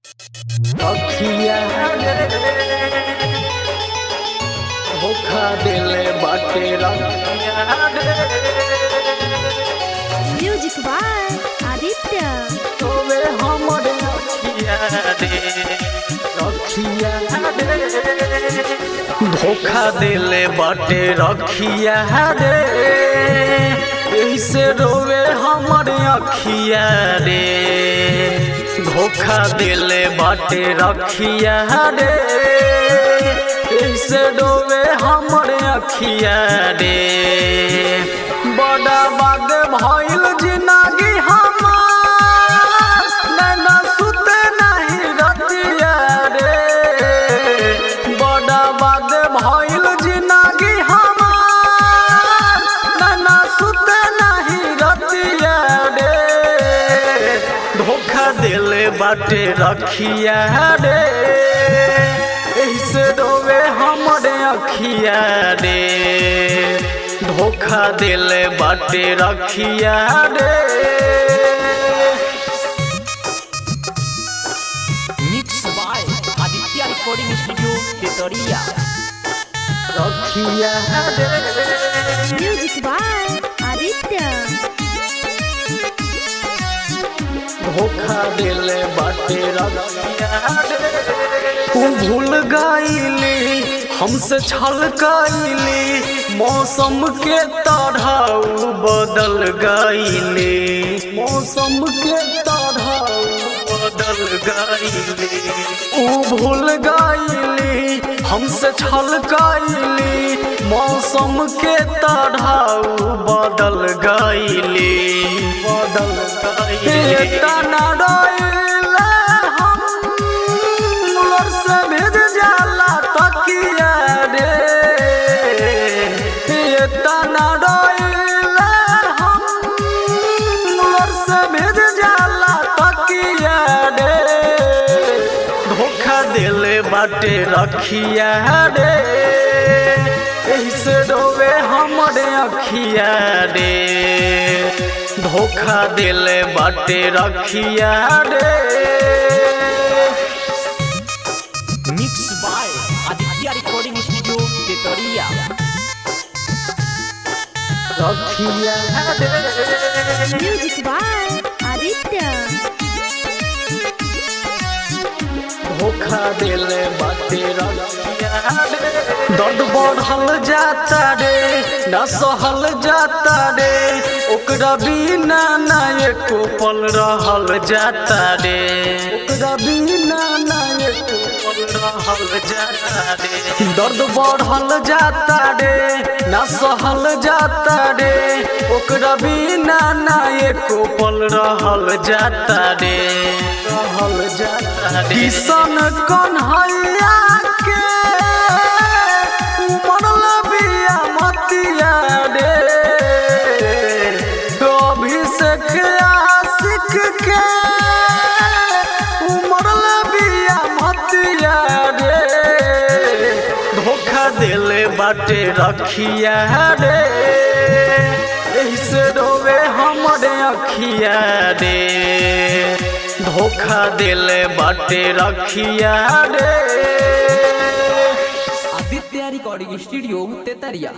अखिया धोखा दिले बाटे म्यूजिक बाय आदित्य। तोवे हमरे अखिया धोखा दिले बाटे रखिया रे, ऐसे रोवे हमरे अखिया रे। धोखा दिले बाटे रखिया रे, ऐसे रोवे हमरे अखिया रे। बड़ा बाग भइल जिंदगी हमार, नैना सुते नहीं रतिया रे। बड़ा बाग भइल जिंदगी हमार, नैना सुते नहीं रतिया रे। धोखा दिले बाटे रखिया रे, ऐसे रोवे हमरे अखिया रे। धोखा दिले बाटे रखिया रे। Mix by Aditya recording studio Ketariya. रखिया रे म्यूजिक बाय आदित्य। धोखा दिले बाटे रखिया रे। तू भूल गईली हमसे छल गईली, मौसम के तरह बदल गईली। मौसम के तरह बदल गईली। तू भूल गईली हमसे छल गईली, मौसम के तरह बदल गईली। बदल गईली तना रोइले हम उलर से भेज जाला तकिया रे। ये तना रोइले हम उलर से भेज जाला तकिया रे। धोखा दिले बाटे रखिया रे, ऐसे रोवे हमरे अखिया रे। धोखा दिले बाटे रखिया रे। Mix by Aditya recording studio Ketariya. रखिया रे म्यूजिक बाय आदित्य। धोखा दिले बाटे रखिया रे। दर्द बढ़ल जाता रे, ना सहल जाता रे। ओकरा बिना ना एको पल रहल जाता रे। ओकरा बिना ना एको पल रहल जाता रे। दर्द बढ़ल जाता रे, ना सहल जाता रे। ओकरा बिना ना एको पल रहल जाता रे। रहल जाता रे। किसन कन्हैया के उमरल बिया मतिया रे। अभिषेक आशिक के उमरल बिया मतिया रे। धोखा दिले बाटे रखिया रे, ऐसे रोवे हमरे अखिया रे। धोखा दिले बाटे रखिया रे। Aditya recording studio केतरिया।